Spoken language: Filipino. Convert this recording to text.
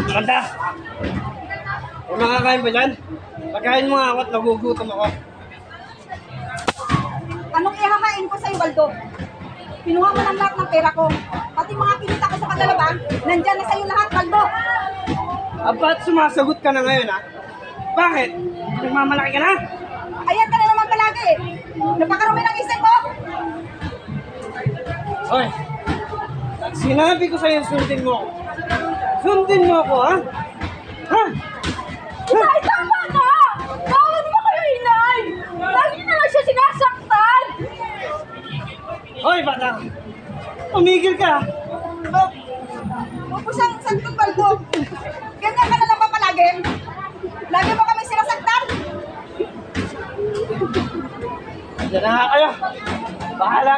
Maganda. May makakain ba dyan? Pagkain mo nga ako at nagugutom ako. Anong ihakain ko sa'yo, Baldo? Pinuha mo ng lahat ng pera ko. Pati mga kinita ko sa Canlalaban, nandyan na sa'yo lahat, Baldo. Ba't sumasagot ka na ngayon, ha? Bakit? Nagmamalaki ka na? Ayan ka na naman palagi eh. Napakarumi ng isip mo. Hoy, sinabi ko sa'yo, sundin mo ako. Sundin mo ako, ha? Ha? Inay, tama na! Bakit mo kayo, Inay? Lagi na lang siya sinasaktan. Hoy, bata! Umigil ka! Huwag mo siyang saktan, Baldo. Ganyan ka na lang ba palagi? Lagi mo kami sinasaktan? Diyan na nga kayo. Bahala ka.